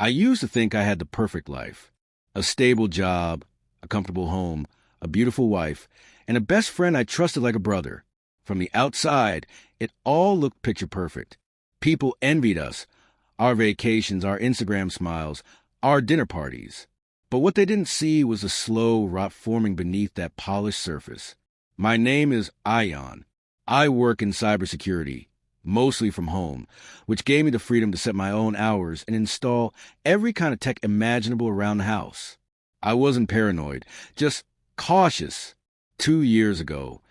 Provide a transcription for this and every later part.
I used to think I had the perfect life. A stable job, a comfortable home, a beautiful wife, and a best friend I trusted like a brother. From the outside, it all looked picture perfect. People envied us, our vacations, our Instagram smiles, our dinner parties. But what they didn't see was the slow rot forming beneath that polished surface. My name is Ayaan. I work in cybersecurity, mostly from home, which gave me the freedom to set my own hours and install every kind of tech imaginable around the house. I wasn't paranoid, just cautious. 2 years ago,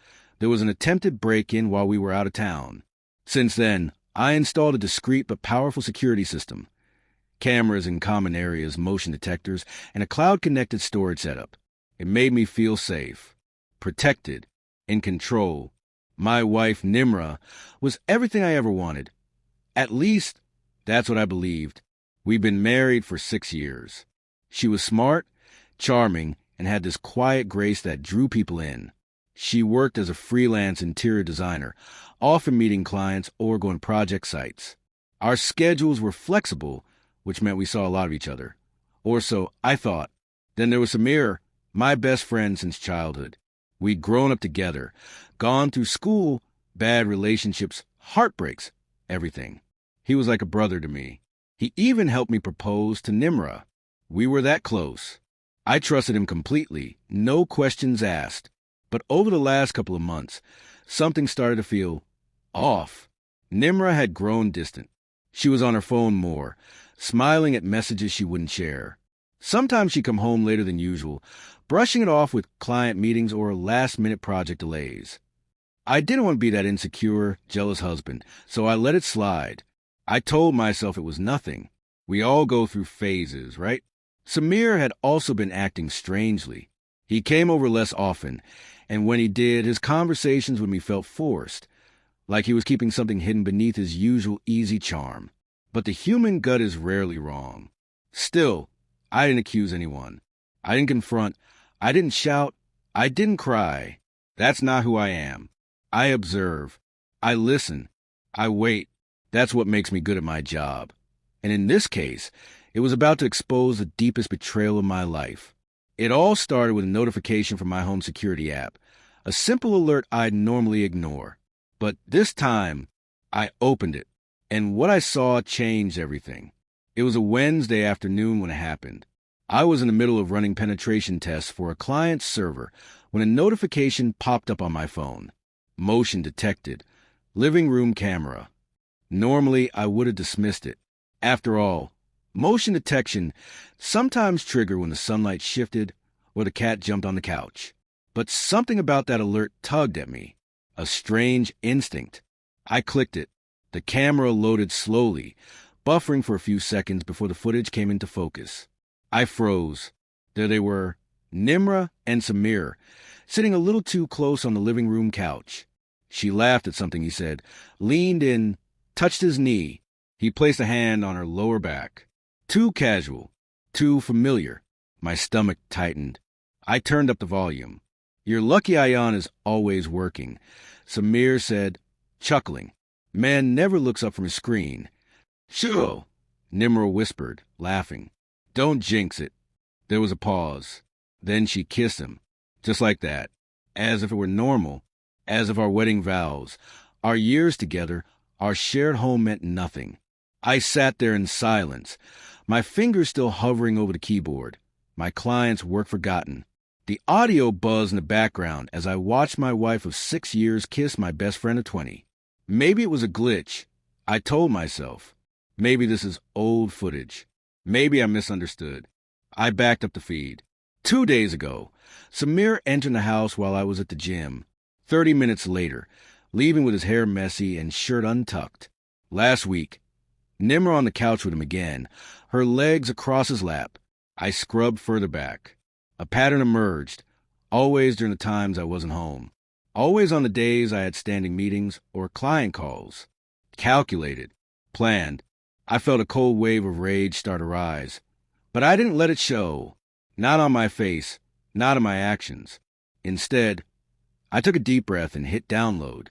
there was an attempted break-in while we were out of town. Since then, I installed a discreet but powerful security system. Cameras in common areas, motion detectors, and a cloud-connected storage setup. It made me feel safe, protected, in control. My wife, Nimra, was everything I ever wanted. At least, that's what I believed. We've been married for 6 years. She was smart, charming, and had this quiet grace that drew people in. She worked as a freelance interior designer, often meeting clients or going to project sites. Our schedules were flexible, which meant we saw a lot of each other. Or so I thought. Then there was Samir, my best friend since childhood. We'd grown up together, gone through school, bad relationships, heartbreaks, everything. He was like a brother to me. He even helped me propose to Nimra. We were that close. I trusted him completely, no questions asked. But over the last couple of months, something started to feel off. Nimra had grown distant. She was on her phone more, smiling at messages she wouldn't share. Sometimes she'd come home later than usual, brushing it off with client meetings or last-minute project delays. I didn't want to be that insecure, jealous husband, so I let it slide. I told myself it was nothing. We all go through phases, right? Samir had also been acting strangely. He came over less often, and when he did, his conversations with me felt forced, like he was keeping something hidden beneath his usual easy charm. But the human gut is rarely wrong. Still, I didn't accuse anyone. I didn't confront. I didn't shout. I didn't cry. That's not who I am. I observe. I listen. I wait. That's what makes me good at my job. And in this case, it was about to expose the deepest betrayal of my life. It all started with a notification from my home security app, a simple alert I'd normally ignore. But this time, I opened it, and what I saw changed everything. It was a Wednesday afternoon when it happened. I was in the middle of running penetration tests for a client's server when a notification popped up on my phone. Motion detected. Living room camera. Normally, I would have dismissed it. After all, motion detection sometimes trigger when the sunlight shifted or the cat jumped on the couch. But something about that alert tugged at me. A strange instinct. I clicked it. The camera loaded slowly, buffering for a few seconds before the footage came into focus. I froze. There they were, Nimra and Samir, sitting a little too close on the living room couch. She laughed at something he said, leaned in, touched his knee. He placed a hand on her lower back. Too casual, too familiar. My stomach tightened. I turned up the volume. You're lucky Ayaan is always working, Samir said, chuckling. Man never looks up from his screen. Sure, Nimra whispered, laughing. Don't jinx it. There was a pause. Then she kissed him, just like that, as if it were normal, as if our wedding vows, our years together, our shared home meant nothing. I sat there in silence, my fingers still hovering over the keyboard, my client's work forgotten. The audio buzzed in the background as I watched my wife of 6 years kiss my best friend of 20. Maybe it was a glitch, I told myself. Maybe this is old footage. Maybe I misunderstood. I backed up the feed. 2 days ago, Samir entered the house while I was at the gym. 30 minutes later, leaving with his hair messy and shirt untucked. Last week, Nimra on the couch with him again, her legs across his lap. I scrubbed further back. A pattern emerged, always during the times I wasn't home. Always on the days I had standing meetings or client calls. Calculated, planned. I felt a cold wave of rage start to rise. But I didn't let it show. Not on my face, not in my actions. Instead, I took a deep breath and hit download.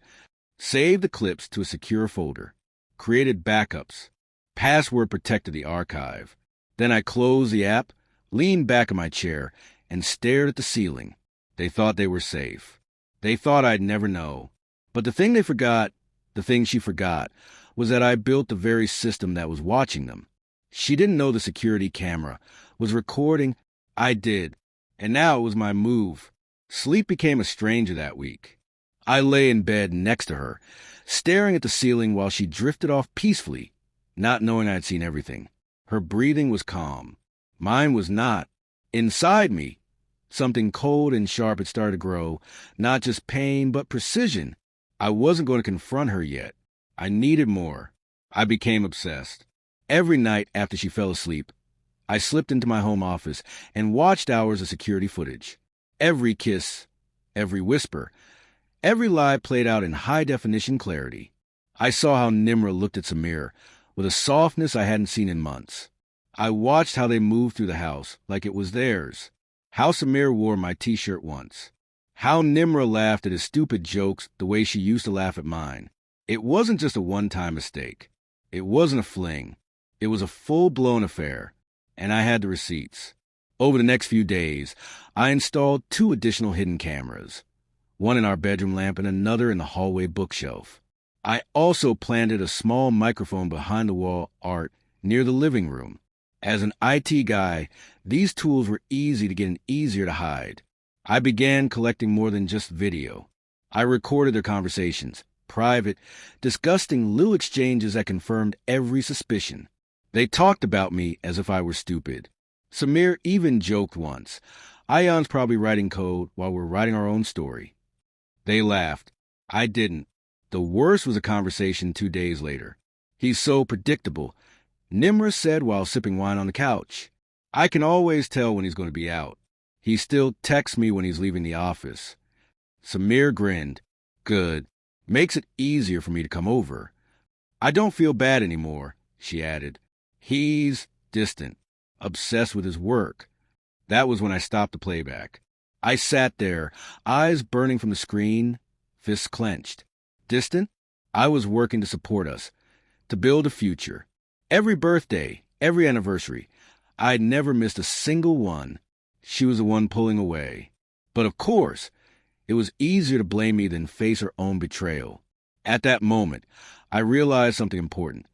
Saved the clips to a secure folder. Created backups. Password protected the archive. Then I closed the app, leaned back in my chair, and stared at the ceiling. They thought they were safe. They thought I'd never know. But the thing she forgot, was that I built the very system that was watching them. She didn't know the security camera was recording. I did. And now it was my move. Sleep became a stranger that week. I lay in bed next to her, staring at the ceiling while she drifted off peacefully, not knowing I'd seen everything. Her breathing was calm. Mine was not. Inside me, something cold and sharp had started to grow, not just pain, but precision. I wasn't going to confront her yet. I needed more. I became obsessed. Every night after she fell asleep, I slipped into my home office and watched hours of security footage. Every kiss, every whisper, every lie played out in high-definition clarity. I saw how Nimra looked at Samir with a softness I hadn't seen in months. I watched how they moved through the house like it was theirs. How Samir wore my T-shirt once. How Nimra laughed at his stupid jokes the way she used to laugh at mine. It wasn't just a one-time mistake. It wasn't a fling. It was a full-blown affair, and I had the receipts. Over the next few days, I installed 2 additional hidden cameras, one in our bedroom lamp and another in the hallway bookshelf. I also planted a small microphone behind the wall art near the living room. As an IT guy, these tools were easy to get and easier to hide. I began collecting more than just video. I recorded their conversations, private, disgusting little exchanges that confirmed every suspicion. They talked about me as if I were stupid. Samir even joked once, "Ayaan's probably writing code while we're writing our own story." They laughed. I didn't. The worst was a conversation 2 days later. "He's so predictable," Nimra said while sipping wine on the couch. "I can always tell when he's going to be out. He still texts me when he's leaving the office." Samir grinned. "Good. Makes it easier for me to come over." "I don't feel bad anymore," she added. "He's distant, obsessed with his work." That was when I stopped the playback. I sat there, eyes burning from the screen, fists clenched. Distant? I was working to support us, to build a future. Every birthday, every anniversary, I'd never missed a single one. She was the one pulling away. But of course, it was easier to blame me than face her own betrayal. At that moment, I realized something important.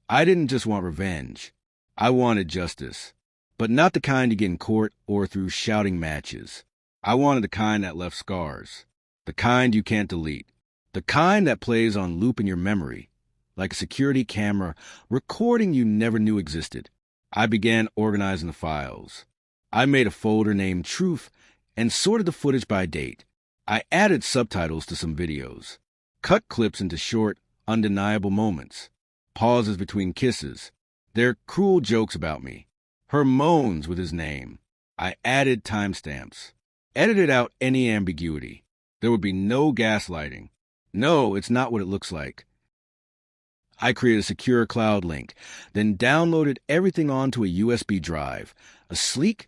I didn't just want revenge. I wanted justice. But not the kind you get in court or through shouting matches. I wanted the kind that left scars. The kind you can't delete. The kind that plays on loop in your memory, like a security camera recording you never knew existed. I began organizing the files. I made a folder named Truth and sorted the footage by date. I added subtitles to some videos, cut clips into short, undeniable moments, pauses between kisses, their cruel jokes about me, her moans with his name. I added timestamps, edited out any ambiguity. There would be no gaslighting. No, it's not what it looks like. I created a secure cloud link, then downloaded everything onto a USB drive, a sleek,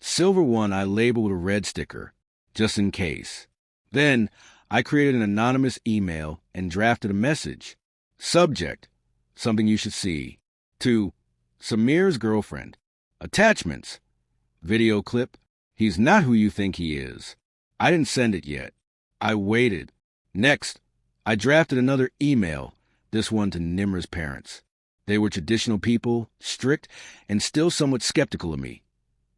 silver one I labeled with a red sticker, just in case. Then I created an anonymous email and drafted a message. Subject, something you should see. To Samir's girlfriend. Attachments. Video clip. He's not who you think he is. I didn't send it yet. I waited. Next, I drafted another email, this one to Nimra's parents. They were traditional people, strict, and still somewhat skeptical of me.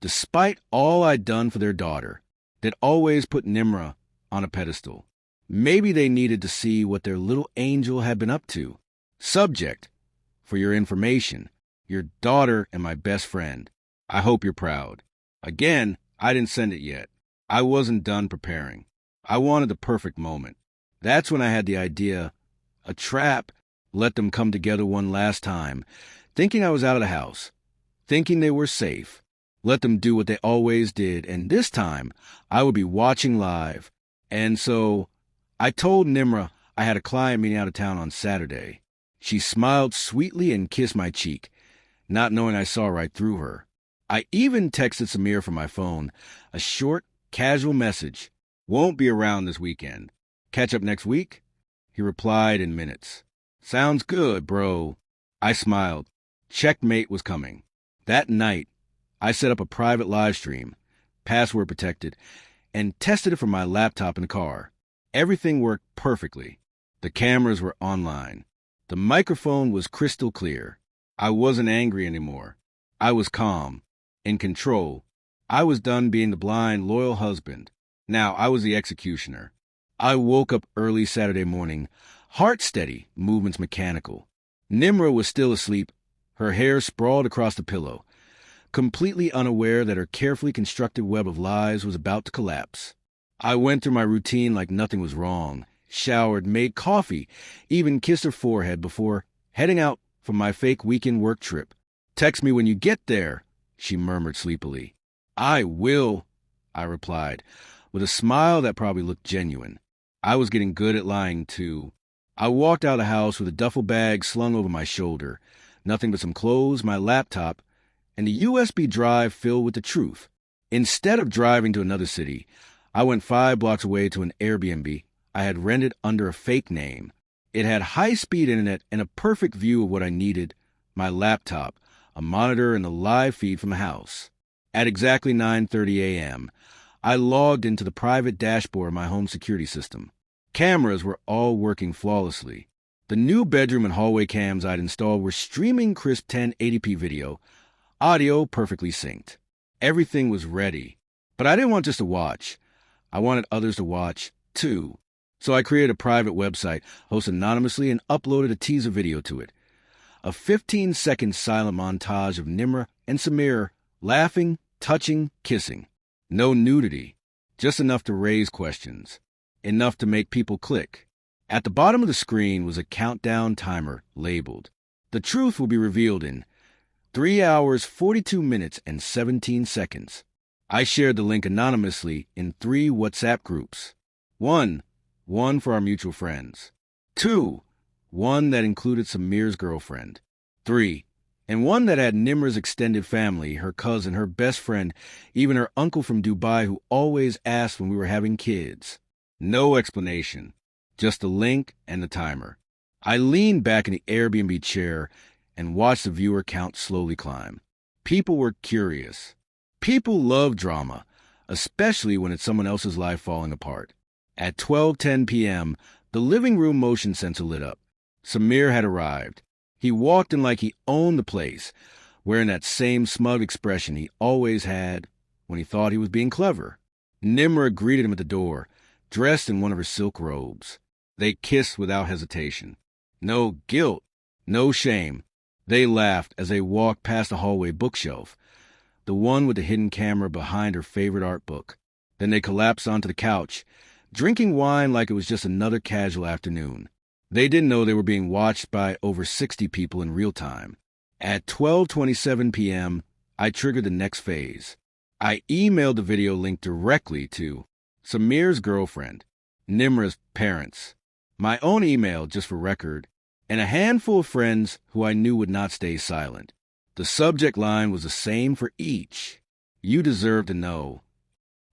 Despite all I'd done for their daughter, they'd always put Nimra on a pedestal. Maybe they needed to see what their little angel had been up to. Subject, for your information, your daughter and my best friend. I hope you're proud. Again, I didn't send it yet. I wasn't done preparing. I wanted the perfect moment. That's when I had the idea, a trap, let them come together one last time, thinking I was out of the house, thinking they were safe. Let them do what they always did, and this time I would be watching live. And so I told Nimra I had a client meeting out of town on Saturday. She smiled sweetly and kissed my cheek, not knowing I saw right through her. I even texted Samir from my phone, a short, casual message. "Won't be around this weekend. Catch up next week?" He replied in minutes. "Sounds good, bro." I smiled. Checkmate was coming. That night, I set up a private live stream, password protected, and tested it from my laptop in the car. Everything worked perfectly. The cameras were online. The microphone was crystal clear. I wasn't angry anymore. I was calm, in control. I was done being the blind, loyal husband. Now I was the executioner. I woke up early Saturday morning, heart steady, movements mechanical. Nimra was still asleep, her hair sprawled across the pillow, completely unaware that her carefully constructed web of lies was about to collapse. I went through my routine like nothing was wrong, showered, made coffee, even kissed her forehead before heading out for my fake weekend work trip. "Text me when you get there," she murmured sleepily. "I will," I replied, with a smile that probably looked genuine. I was getting good at lying, too. I walked out of the house with a duffel bag slung over my shoulder, nothing but some clothes, my laptop, and a USB drive filled with the truth. Instead of driving to another city, I went 5 blocks away to an Airbnb I had rented under a fake name. It had high-speed internet and a perfect view of what I needed: my laptop, a monitor, and a live feed from the house. At exactly 9:30 a.m., I logged into the private dashboard of my home security system. Cameras were all working flawlessly. The new bedroom and hallway cams I'd installed were streaming crisp 1080p video, audio perfectly synced. Everything was ready. But I didn't want just to watch. I wanted others to watch, too. So I created a private website, hosted anonymously, and uploaded a teaser video to it. A 15-second silent montage of Nimra and Samir laughing, touching, kissing. No nudity, just enough to raise questions, enough to make people click. At the bottom of the screen was a countdown timer labeled. The truth will be revealed in 3 hours, 42 minutes, and 17 seconds. I shared the link anonymously in 3 WhatsApp groups. One for our mutual friends. 2, one that included Samir's girlfriend. 3, and one that had Nimra's extended family, her cousin, her best friend, even her uncle from Dubai who always asked when we were having kids. No explanation, just the link and the timer. I leaned back in the Airbnb chair and watched the viewer count slowly climb. People were curious. People love drama, especially when it's someone else's life falling apart. At 12:10 p.m., the living room motion sensor lit up. Samir had arrived. He walked in like he owned the place, wearing that same smug expression he always had when he thought he was being clever. Nimra greeted him at the door, dressed in one of her silk robes. They kissed without hesitation. No guilt, no shame. They laughed as they walked past the hallway bookshelf, the one with the hidden camera behind her favorite art book. Then they collapsed onto the couch, drinking wine like it was just another casual afternoon. They didn't know they were being watched by over 60 people in real time. At 12:27 p.m., I triggered the next phase. I emailed the video link directly to Samir's girlfriend, Nimra's parents, my own email just for record, and a handful of friends who I knew would not stay silent. The subject line was the same for each. You deserve to know.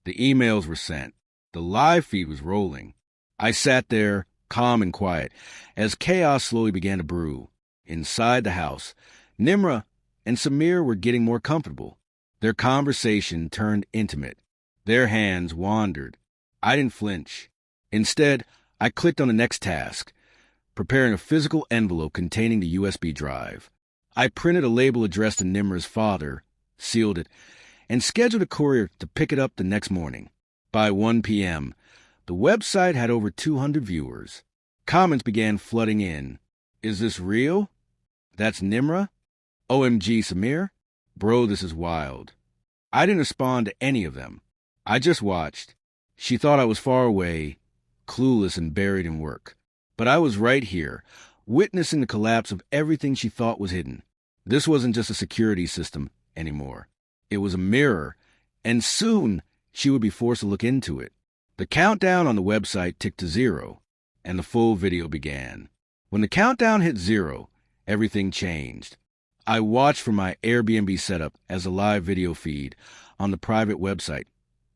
The emails were sent. The live feed was rolling. I sat there, calm and quiet, as chaos slowly began to brew. Inside the house, Nimra and Samir were getting more comfortable. Their conversation turned intimate. Their hands wandered. I didn't flinch. Instead, I clicked on the next task, preparing a physical envelope containing the USB drive. I printed a label addressed to Nimra's father, sealed it, and scheduled a courier to pick it up the next morning. By 1 p.m., the website had over 200 viewers. Comments began flooding in. Is this real? That's Nimra? OMG, Samir? Bro, this is wild. I didn't respond to any of them. I just watched. She thought I was far away, clueless and buried in work. But I was right here, witnessing the collapse of everything she thought was hidden. This wasn't just a security system anymore. It was a mirror, and soon she would be forced to look into it. The countdown on the website ticked to 0, and the full video began. When the countdown hit 0, everything changed. I watched from my Airbnb setup as a live video feed on the private website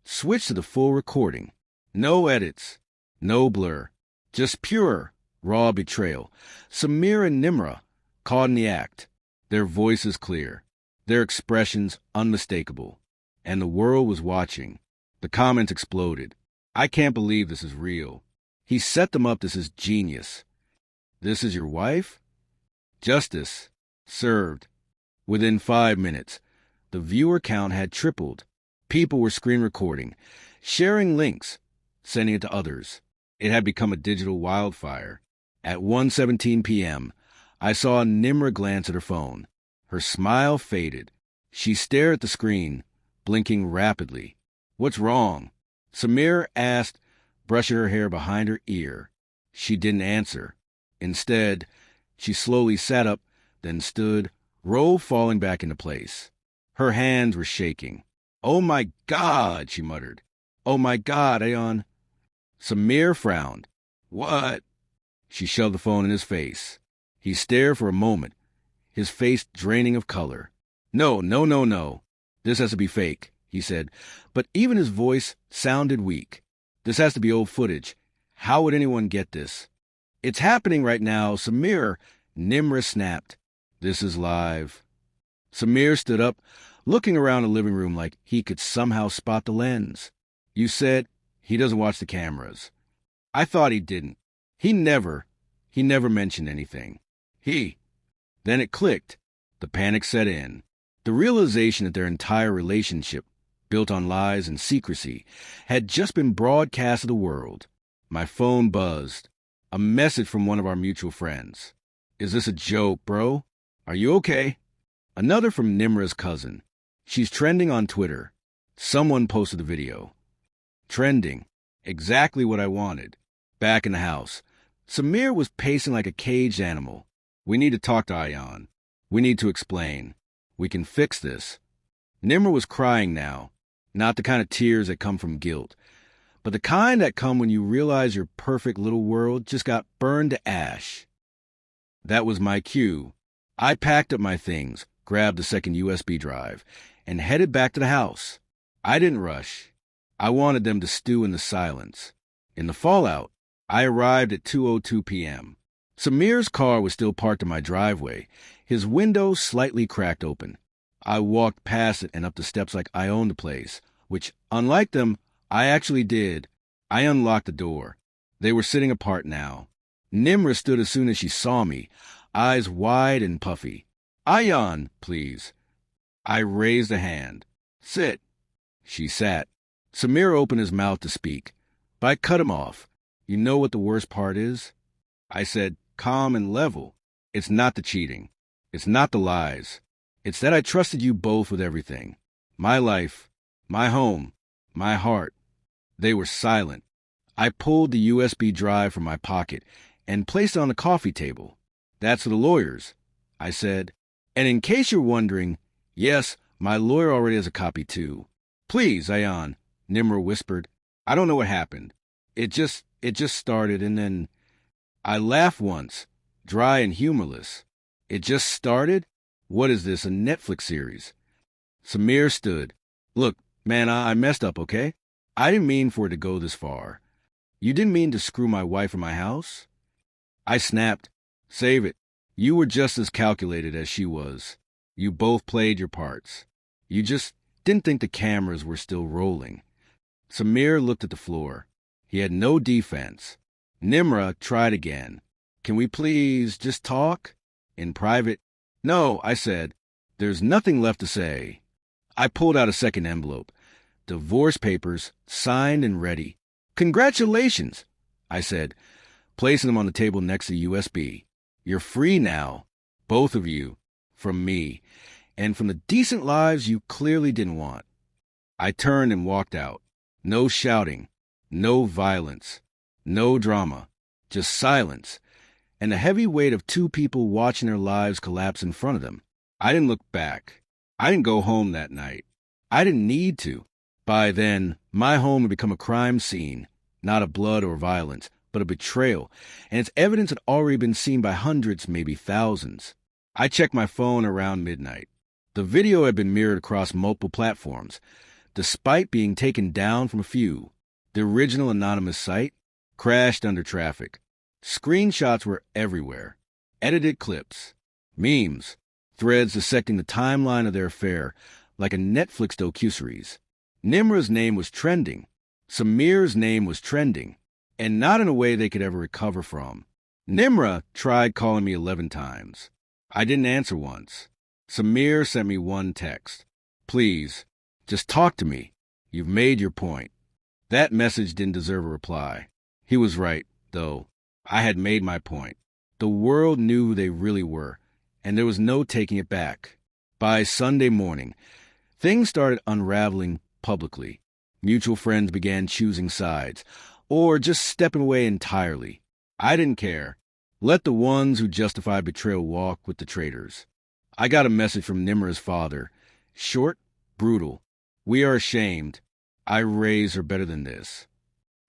switched to the full recording. No edits, no blur, just pure, raw betrayal. Samir and Nimra caught in the act, their voices clear. their expressions unmistakable. And the world was watching. The comments exploded. I can't believe this is real. He set them up. This is genius. This is your wife? Justice served. Within 5 minutes, the viewer count had tripled. People were screen recording, sharing links, sending it to others. It had become a digital wildfire. At 1:17 p.m., I saw Nimra glance at her phone. Her smile faded. She stared at the screen, blinking rapidly. What's wrong? Samir asked, brushing her hair behind her ear. She didn't answer. Instead, she slowly sat up, then stood, robe falling back into place. Her hands were shaking. Oh my God, she muttered. Oh my God, Ayaan. Samir frowned. What? She shoved the phone in his face. He stared for a moment, his face draining of color. No. This has to be fake, he said, but even his voice sounded weak. This has to be old footage. How would anyone get this? It's happening right now, Samir. Nimra snapped. This is live. Samir stood up, looking around the living room like he could somehow spot the lens. You said he doesn't watch the cameras. I thought he didn't. He never mentioned anything. Then it clicked. The panic set in. The realization that their entire relationship, built on lies and secrecy, had just been broadcast to the world. My phone buzzed. A message from one of our mutual friends. Is this a joke, bro? Are you okay? Another from Nimra's cousin. She's trending on Twitter. Someone posted the video. Trending. Exactly what I wanted. Back in the house. Samir was pacing like a caged animal. We need to talk to Ayaan. We need to explain. We can fix this. Nimra was crying now. Not the kind of tears that come from guilt, but the kind that come when you realize your perfect little world just got burned to ash. That was my cue. I packed up my things, grabbed the second USB drive, and headed back to the house. I didn't rush. I wanted them to stew in the silence. In the fallout, I arrived at 2:02 p.m. Samir's car was still parked in my driveway, his window slightly cracked open. I walked past it and up the steps like I owned the place, which, unlike them, I actually did. I unlocked the door. They were sitting apart now. Nimra stood as soon as she saw me, eyes wide and puffy. Ayaan, please. I raised a hand. Sit. She sat. Samir opened his mouth to speak, but I cut him off. You know what the worst part is? I said, calm and level. It's not the cheating. It's not the lies. It's that I trusted you both with everything. My life, my home, my heart. They were silent. I pulled the USB drive from my pocket and placed it on the coffee table. That's for the lawyers, I said. And in case you're wondering, yes, my lawyer already has a copy too. Please, Ayaan, Nimra whispered. I don't know what happened. It just started and then... I laughed once, dry and humorless. It just started? What is this, a Netflix series? Samir stood. Look, man, I messed up, okay? I didn't mean for it to go this far. You didn't mean to screw my wife or my house? I snapped. Save it. You were just as calculated as she was. You both played your parts. You just didn't think the cameras were still rolling. Samir looked at the floor. He had no defense. Nimra tried again. Can we please just talk? In private? No, I said. There's nothing left to say. I pulled out a second envelope. Divorce papers, signed and ready. Congratulations, I said, placing them on the table next to the USB. You're free now, both of you, from me, and from the decent lives you clearly didn't want. I turned and walked out. No shouting, no violence, no drama, just silence, and the heavy weight of two people watching their lives collapse in front of them. I didn't look back. I didn't go home that night. I didn't need to. By then, my home had become a crime scene, not of blood or violence, but a betrayal, and its evidence had already been seen by hundreds, maybe thousands. I checked my phone around midnight. The video had been mirrored across multiple platforms, despite being taken down from a few. The original anonymous site crashed under traffic. Screenshots were everywhere. Edited clips. Memes. threads dissecting the timeline of their affair like a Netflix docuseries. Nimra's name was trending. Samir's name was trending, and not in a way they could ever recover from. Nimra tried calling me 11 times. I didn't answer once. Samir sent me one text. Please, just talk to me. You've made your point. That message didn't deserve a reply. He was right, though. I had made my point. The world knew who they really were, and there was no taking it back. By Sunday morning, things started unraveling publicly. Mutual friends began choosing sides, or just stepping away entirely. I didn't care. Let the ones who justified betrayal walk with the traitors. I got a message from Nimra's father. Short, brutal. We are ashamed. I raised her better than this.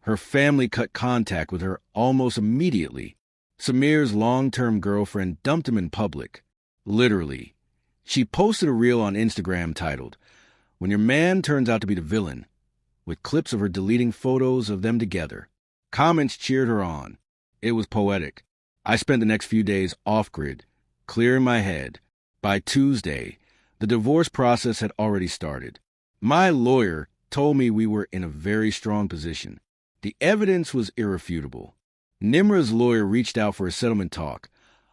Her family cut contact with her almost immediately. Samir's long-term girlfriend dumped him in public. Literally. She posted a reel on Instagram titled, "When Your Man Turns Out to Be the Villain," with clips of her deleting photos of them together. Comments cheered her on. It was poetic. I spent the next few days off-grid, clearing my head. By Tuesday, the divorce process had already started. My lawyer told me we were in a very strong position. The evidence was irrefutable. Nimra's lawyer reached out for a settlement talk,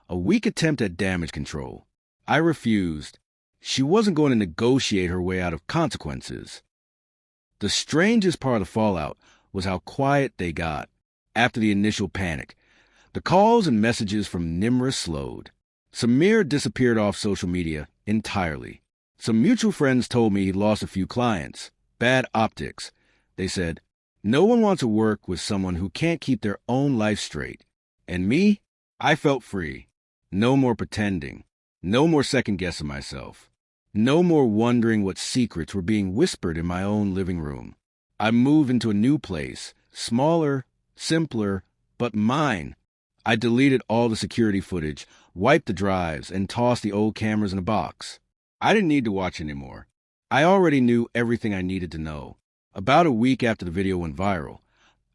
a weak attempt at damage control. I refused. She wasn't going to negotiate her way out of consequences. The strangest part of the fallout was how quiet they got after the initial panic. The calls and messages from Nimra slowed. Samir disappeared off social media entirely. Some mutual friends told me he lost a few clients. Bad optics. They said, no one wants to work with someone who can't keep their own life straight. And me? I felt free. No more pretending. No more second-guessing myself. No more wondering what secrets were being whispered in my own living room. I moved into a new place, smaller, simpler, but mine. I deleted all the security footage, wiped the drives, and tossed the old cameras in a box. I didn't need to watch anymore. I already knew everything I needed to know. About a week after the video went viral,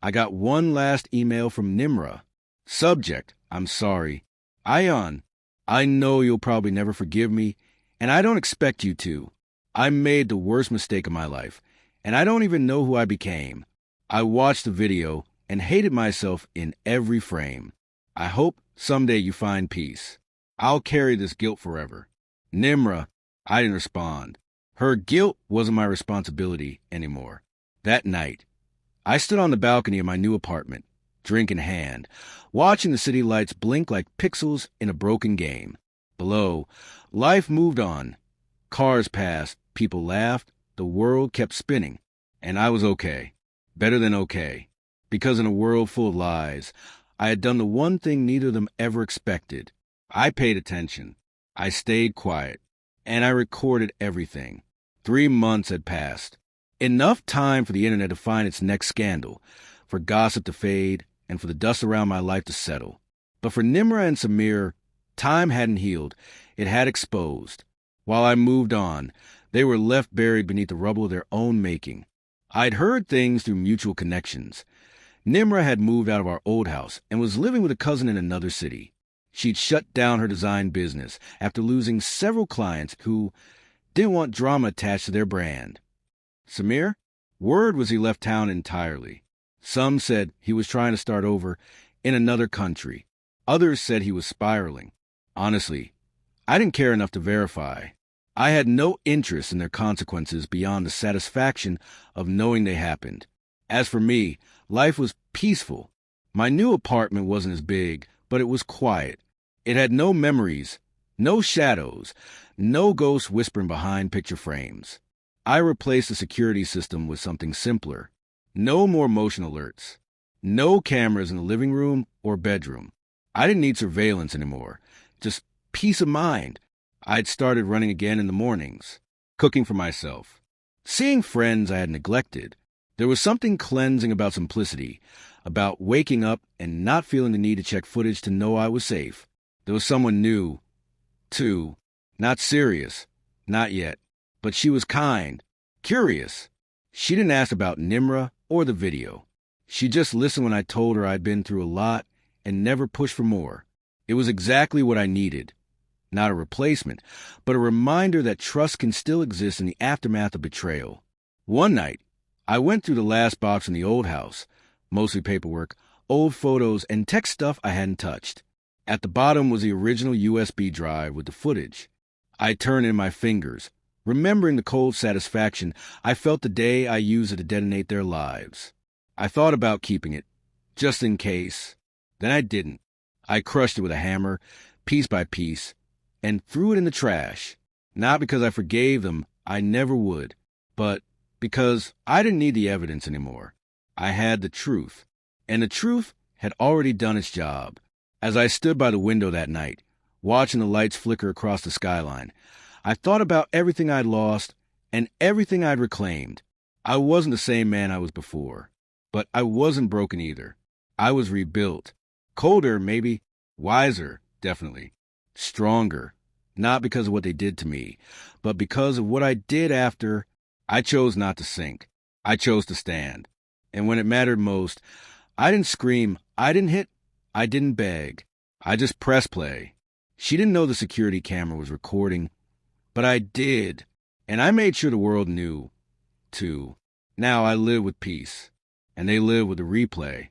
I got one last email from Nimra. Subject, I'm sorry. Ayaan, I know you'll probably never forgive me, and I don't expect you to. I made the worst mistake of my life, and I don't even know who I became. I watched the video and hated myself in every frame. I hope someday you find peace. I'll carry this guilt forever. Nimra, I didn't respond. Her guilt wasn't my responsibility anymore. That night, I stood on the balcony of my new apartment, drink in hand, watching the city lights blink like pixels in a broken game. Below, life moved on. Cars passed, people laughed, the world kept spinning. And I was okay. Better than okay. Because in a world full of lies, I had done the one thing neither of them ever expected. I paid attention. I stayed quiet. And I recorded everything. 3 months had passed. Enough time for the internet to find its next scandal, for gossip to fade, and for the dust around my life to settle. But for Nimra and Samir, time hadn't healed. It had exposed. While I moved on, they were left buried beneath the rubble of their own making. I'd heard things through mutual connections. Nimra had moved out of our old house and was living with a cousin in another city. She'd shut down her design business after losing several clients who didn't want drama attached to their brand. Samir? Word was he left town entirely. Some said he was trying to start over in another country. Others said he was spiraling. Honestly, I didn't care enough to verify. I had no interest in their consequences beyond the satisfaction of knowing they happened. As for me, life was peaceful. My new apartment wasn't as big, but it was quiet. It had no memories, no shadows, no ghosts whispering behind picture frames. I replaced the security system with something simpler. No more motion alerts. No cameras in the living room or bedroom. I didn't need surveillance anymore. Just peace of mind. I'd started running again in the mornings, cooking for myself, seeing friends I had neglected. There was something cleansing about simplicity, about waking up and not feeling the need to check footage to know I was safe. There was someone new, too. Not serious. Not yet. But she was kind, curious. She didn't ask about Nimra or the video. She just listened when I told her I'd been through a lot and never pushed for more. It was exactly what I needed. not a replacement, but a reminder that trust can still exist in the aftermath of betrayal. One night, I went through the last box in the old house, mostly paperwork, old photos, and tech stuff I hadn't touched. At the bottom was the original USB drive with the footage. I turned in my fingers, remembering the cold satisfaction I felt the day I used it to detonate their lives. I thought about keeping it, just in case. Then I didn't. I crushed it with a hammer, piece by piece, and threw it in the trash. Not because I forgave them, I never would, but because I didn't need the evidence anymore. I had the truth, and the truth had already done its job. As I stood by the window that night, watching the lights flicker across the skyline, I thought about everything I'd lost and everything I'd reclaimed. I wasn't the same man I was before, but I wasn't broken either. I was rebuilt. Colder, maybe. Wiser, definitely. Stronger. Not because of what they did to me, but because of what I did after. I chose not to sink. I chose to stand. And when it mattered most, I didn't scream, I didn't hit, I didn't beg. I just pressed play. She didn't know the security camera was recording, but I did. And I made sure the world knew, too. Now I live with peace, and they live with the replay.